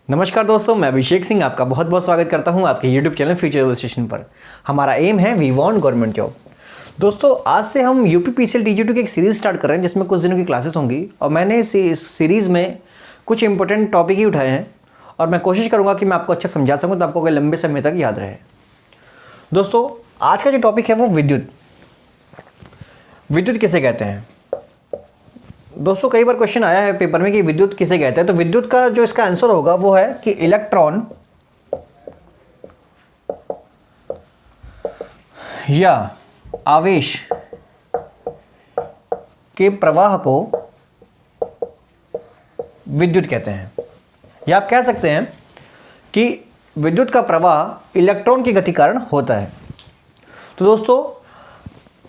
नमस्कार दोस्तों, मैं अभिषेक सिंह आपका बहुत बहुत स्वागत करता हूं आपके YouTube चैनल फ्यूचर स्टेशन पर। हमारा एम है वी वांट गवर्नमेंट जॉब। दोस्तों, आज से हम UPPCL TG2 की एक सीरीज़ स्टार्ट कर रहे हैं जिसमें कुछ दिनों की क्लासेस होंगी और मैंने इस सीरीज़ में कुछ इंपॉर्टेंट टॉपिक ही उठाए हैं और मैं कोशिश करूँगा कि मैं आपको अच्छा समझा सकूँ तो आपको लंबे समय तक याद रहे। दोस्तों, आज का जो टॉपिक है वो विद्युत किसे कहते हैं। दोस्तों, कई बार क्वेश्चन आया है पेपर में कि विद्युत किसे कहते हैं। तो विद्युत का जो इसका आंसर होगा वो है कि इलेक्ट्रॉन या आवेश के प्रवाह को विद्युत कहते हैं। या आप कह सकते हैं कि विद्युत का प्रवाह इलेक्ट्रॉन की गति कारण होता है। तो दोस्तों,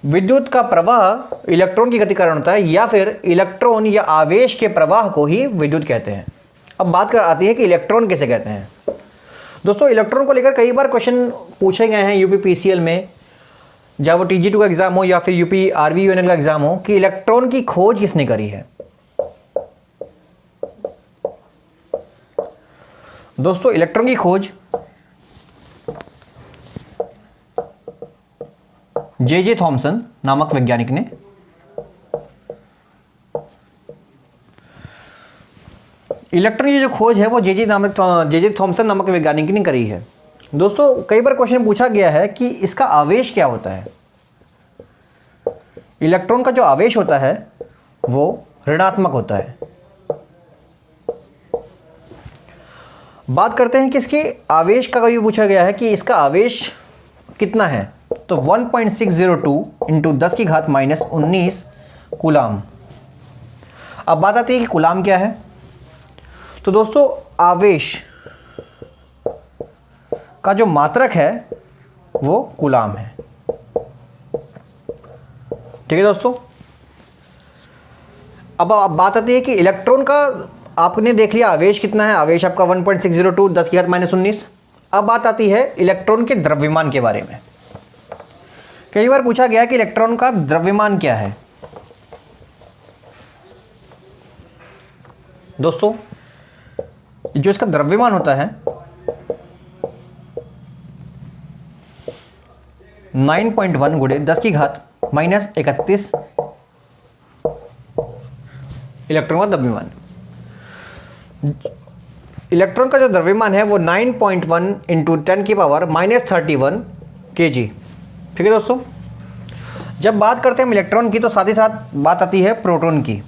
विद्युत का प्रवाह इलेक्ट्रॉन की गति कारण होता है या फिर इलेक्ट्रॉन या आवेश के प्रवाह को ही विद्युत कहते हैं। अब बात आती है कि इलेक्ट्रॉन किसे कहते हैं। दोस्तों, इलेक्ट्रॉन को लेकर कई बार क्वेश्चन पूछे गए हैं UPPCL में, चाहे वो TG2 का एग्जाम हो या फिर UP RVUNL का एग्जाम हो, कि इलेक्ट्रॉन की खोज किसने करी है। दोस्तों, इलेक्ट्रॉन की खोज J.J. थॉमसन नामक वैज्ञानिक ने इलेक्ट्रॉन की जो खोज है वो J.J. थॉमसन नामक वैज्ञानिक ने करी है। दोस्तों, कई बार क्वेश्चन पूछा गया है कि इसका आवेश क्या होता है। इलेक्ट्रॉन का जो आवेश होता है वो ऋणात्मक होता है। बात करते हैं कि इसके आवेश का कभी पूछा गया है कि इसका आवेश कितना है, तो 1.602 इंटू 10 की घात -19 कूलाम। अब बात आती है कि कूलाम क्या है। तो दोस्तों, आवेश का जो मात्रक है वो कूलाम है। ठीक है दोस्तों। अब बात आती है कि इलेक्ट्रॉन का, आपने देख लिया आवेश कितना है, आवेश आपका 1.602 10 की घात -19। अब बात आती है इलेक्ट्रॉन के द्रव्यमान के बारे में। कई बार पूछा गया कि इलेक्ट्रॉन का द्रव्यमान क्या है। दोस्तों, जो इसका द्रव्यमान होता है 9.1 गुणे 10 की घात -31 इलेक्ट्रॉन का द्रव्यमान। इलेक्ट्रॉन का जो द्रव्यमान है वो 9.1 इंटू 10 की पावर -31 kg। ठीक है दोस्तों। जब बात करते हैं हम इलेक्ट्रॉन की तो साथ ही साथ बात आती है प्रोटॉन की।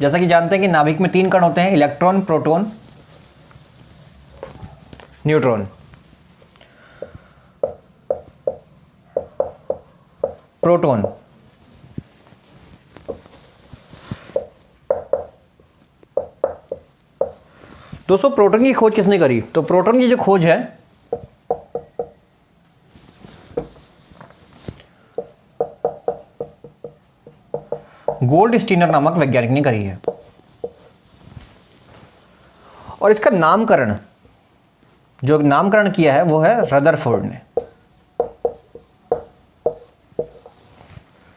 जैसा कि जानते हैं कि नाभिक में 3 कण होते हैं, इलेक्ट्रॉन, प्रोटॉन, न्यूट्रॉन। प्रोटॉन दोस्तों, प्रोटॉन की खोज किसने करी। तो प्रोटॉन की जो खोज है गोल्ड स्टीनर नामक वैज्ञानिक ने करी है। और इसका नामकरण किया है वो है रदरफोर्ड ने।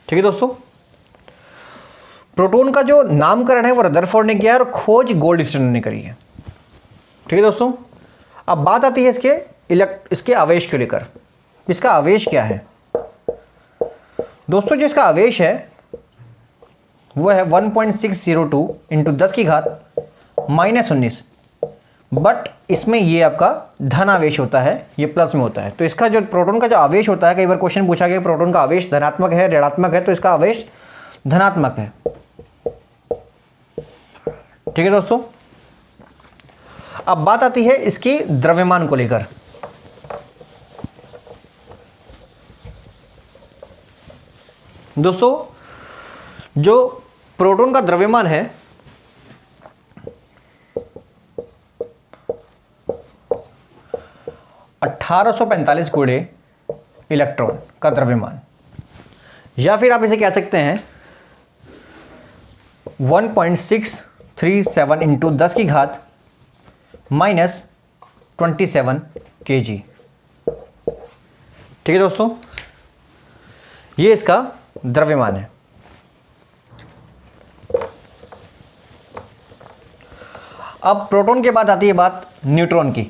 ठीक है दोस्तों। प्रोटॉन का जो नामकरण है वो रदरफोर्ड ने किया है और खोज गोल्ड स्टीनर ने करी है। ठीक है दोस्तों। अब बात आती है इसके आवेश को लेकर। इसका आवेश क्या है। दोस्तों, जो इसका आवेश है वो है 1.602 इंटू 10 की घात -19। बट इसमें ये आपका धन आवेश होता है, ये प्लस में होता है। तो इसका जो प्रोटॉन का जो आवेश होता है, कई बार क्वेश्चन पूछा गया प्रोटॉन का आवेश धनात्मक है ऋणात्मक है, तो इसका आवेश धनात्मक है। ठीक है दोस्तों। अब बात आती है इसके द्रव्यमान को लेकर। दोस्तों, जो प्रोटॉन का द्रव्यमान है 1845 गुणे इलेक्ट्रॉन का द्रव्यमान, या फिर आप इसे कह सकते हैं 1.637 इंटू 10 की घात -27 kg। ठीक है दोस्तों, ये इसका द्रव्यमान है। अब प्रोटॉन के बाद आती है बात न्यूट्रॉन की।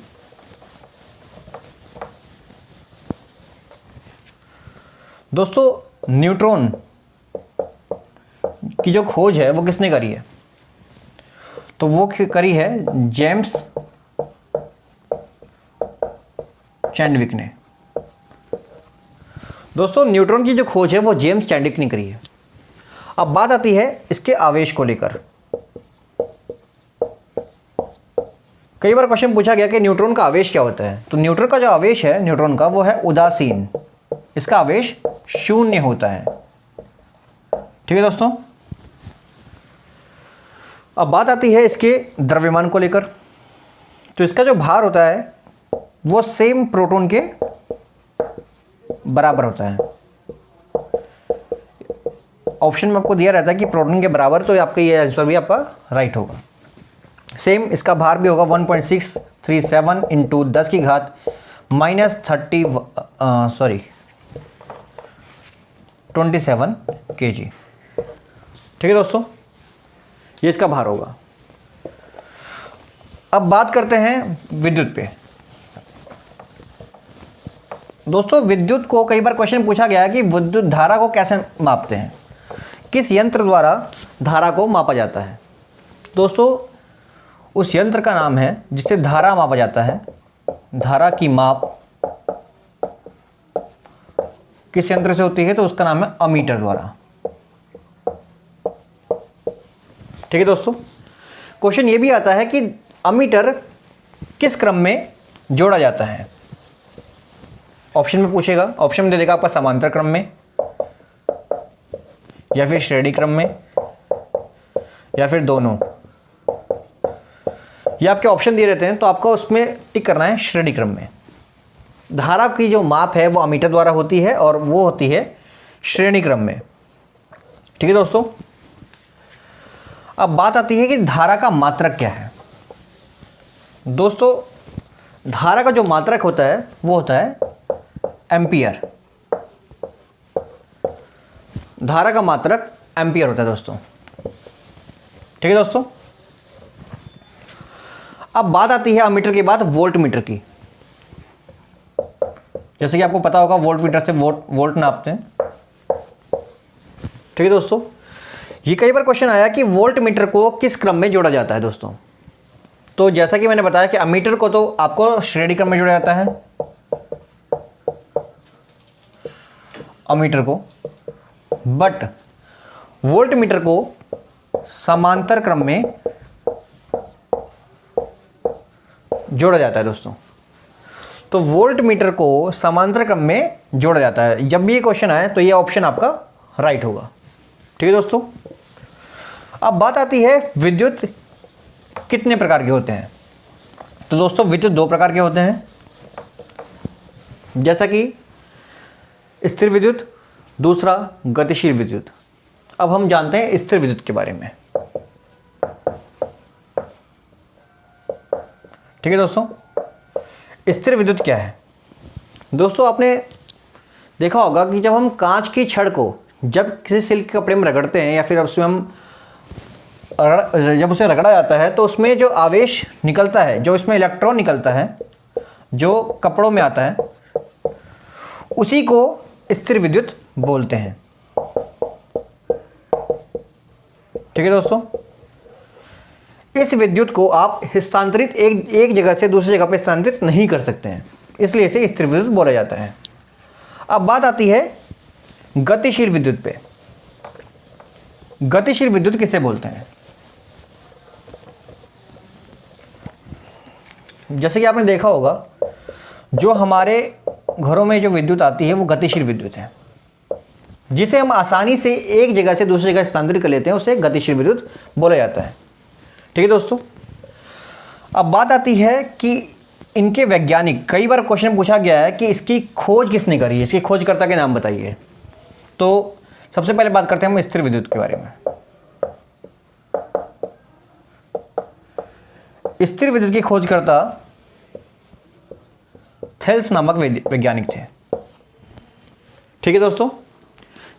दोस्तों न्यूट्रॉन की जो खोज है वो किसने करी है? तो वो करी है जेम्स चैडविक ने। दोस्तों न्यूट्रॉन की जो खोज है वो जेम्स चैडविक ने करी है। अब बात आती है इसके आवेश को लेकर। कई बार क्वेश्चन पूछा गया कि न्यूट्रॉन का आवेश क्या होता है। तो न्यूट्रॉन का जो आवेश है न्यूट्रॉन का वो है उदासीन, इसका आवेश शून्य होता है। ठीक है दोस्तों। अब बात आती है इसके द्रव्यमान को लेकर। तो इसका जो भार होता है वो सेम प्रोटॉन के बराबर होता है। ऑप्शन में आपको दिया रहता है कि प्रोटॉन के बराबर, तो आपका ये आंसर भी आपका राइट होगा। सेम इसका भार भी होगा 1.637 इंटू 10 की घात -27 kg। ठीक है दोस्तों, ये इसका भार होगा। अब बात करते हैं विद्युत पे। दोस्तों विद्युत को कई बार क्वेश्चन पूछा गया है कि विद्युत धारा को कैसे मापते हैं, किस यंत्र द्वारा धारा को मापा जाता है। दोस्तों उस यंत्र का नाम है जिससे धारा मापा जाता है। धारा की माप किस यंत्र से होती है? तो उसका नाम है अमीटर द्वारा। ठीक है दोस्तों। क्वेश्चन ये भी आता है कि अमीटर किस क्रम में जोड़ा जाता है। ऑप्शन में पूछेगा, ऑप्शन में दे देगा आपका समांतर क्रम में, या फिर श्रेणी क्रम में, या फिर दोनों। ये आपके ऑप्शन दिए रहते हैं तो आपको उसमें टिक करना है श्रेणी क्रम में। धारा की जो माप है वो अमीटर द्वारा होती है और वो होती है श्रेणी क्रम में। ठीक है दोस्तों। अब बात आती है कि धारा का मात्रक क्या है। दोस्तों धारा का जो मात्रक होता है वो होता है एम्पियर। धारा का मात्रक एम्पियर होता है दोस्तों। ठीक है दोस्तों। अब बात आती है अमीटर के बाद वोल्ट मीटर की। जैसे कि आपको पता होगा वोल्ट मीटर से वोल्ट नापते हैं। ठीक है दोस्तों। ये कई बार क्वेश्चन आया कि वोल्ट मीटर को किस क्रम में जोड़ा जाता है दोस्तों। तो जैसा कि मैंने बताया कि अमीटर को तो आपको श्रेणी क्रम में जोड़ा जाता है, अमीटर को, बट वोल्ट मीटर को समांतर क्रम में जोड़ा जाता है दोस्तों। तो वोल्ट मीटर को समांतर क्रम में जोड़ा जाता है। जब भी ये क्वेश्चन आए तो ये ऑप्शन आपका राइट होगा। ठीक है दोस्तों। अब बात आती है विद्युत कितने प्रकार के होते हैं। तो दोस्तों विद्युत दो प्रकार के होते हैं, जैसा कि स्थिर विद्युत, दूसरा गतिशील विद्युत। अब हम जानते हैं स्थिर विद्युत के बारे में। ठीक है दोस्तों। स्थिर विद्युत क्या है? दोस्तों आपने देखा होगा कि जब हम कांच की छड़ को जब किसी सिल्क के कपड़े में रगड़ते हैं या फिर उसमें जब उसे रगड़ा जाता है तो उसमें जो आवेश निकलता है, जो इसमें इलेक्ट्रॉन निकलता है, जो कपड़ों में आता है, उसी को स्थिर विद्युत बोलते हैं। ठीक है दोस्तों। इस विद्युत को आप हस्तांतरित एक जगह से दूसरी जगह पर हस्तांतरित नहीं कर सकते हैं, इसलिए इसे स्थिर विद्युत बोला जाता है। अब बात आती है गतिशील विद्युत पे। गतिशील विद्युत किसे बोलते हैं? जैसे कि आपने देखा होगा जो हमारे घरों में जो विद्युत आती है वो गतिशील विद्युत है, जिसे हम आसानी से एक जगह से दूसरी जगह स्थानांतरित कर लेते हैं, उसे गतिशील विद्युत बोला जाता है। ठीक है दोस्तों। अब बात आती है कि इनके वैज्ञानिक, कई बार क्वेश्चन पूछा गया है कि इसकी खोज किसने करी है, इसकी खोजकर्ता के नाम बताइए। तो सबसे पहले बात करते हैं हम स्थिर विद्युत के बारे में। स्थिर विद्युत की खोजकर्ता थेल्स नामक वैज्ञानिक थे। ठीक है दोस्तों।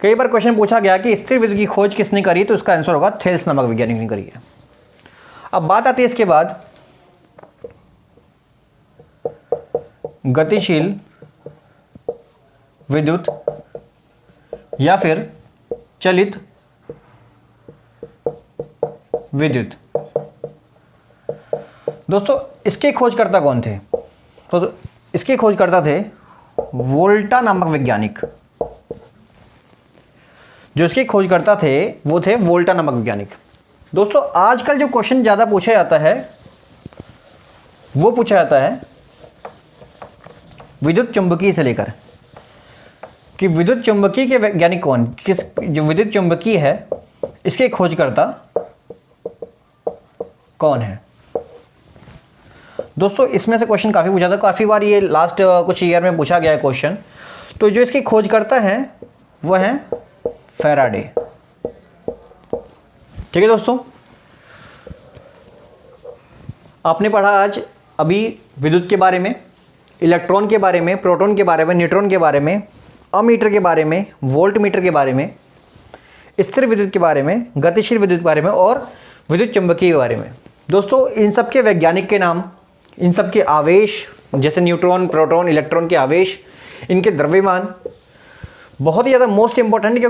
कई बार क्वेश्चन पूछा गया कि स्थिर विद्युत की खोज किसने करी, तो इसका आंसर होगा थेल्स नामक वैज्ञानिक ने करी है। अब बात आती है इसके बाद गतिशील विद्युत या फिर चलित विद्युत। दोस्तों इसके खोजकर्ता कौन थे? तो इसके खोजकर्ता थे वोल्टा नामक वैज्ञानिक। जो इसके खोजकर्ता थे वो थे वोल्टा नामक वैज्ञानिक। दोस्तों आजकल जो क्वेश्चन ज़्यादा पूछा जाता है वो पूछा जाता है विद्युत चुंबकीय से लेकर, कि विद्युत चुंबकीय के वैज्ञानिक कौन, किस जो विद्युत चुंबकीय है इसके खोजकर्ता कौन है। दोस्तों इसमें से क्वेश्चन काफ़ी पूछा था, काफ़ी बार ये लास्ट कुछ ईयर में पूछा गया है क्वेश्चन। तो जो इसके खोजकर्ता हैं वो हैं फैराडे। ठीक है दोस्तों, आपने पढ़ा आज अभी विद्युत के बारे में, इलेक्ट्रॉन के बारे में, प्रोटॉन के बारे में, न्यूट्रॉन के बारे में, अमीटर के बारे में, वोल्ट मीटर के बारे में, स्थिर विद्युत के बारे में, गतिशील विद्युत के बारे में और विद्युत चुंबकीय के बारे में। दोस्तों इन सब के वैज्ञानिक के नाम, इन सब के आवेश, जैसे न्यूट्रॉन, प्रोटॉन, इलेक्ट्रॉन के आवेश, इनके द्रव्यमान बहुत ही ज़्यादा मोस्ट इंपॉर्टेंट,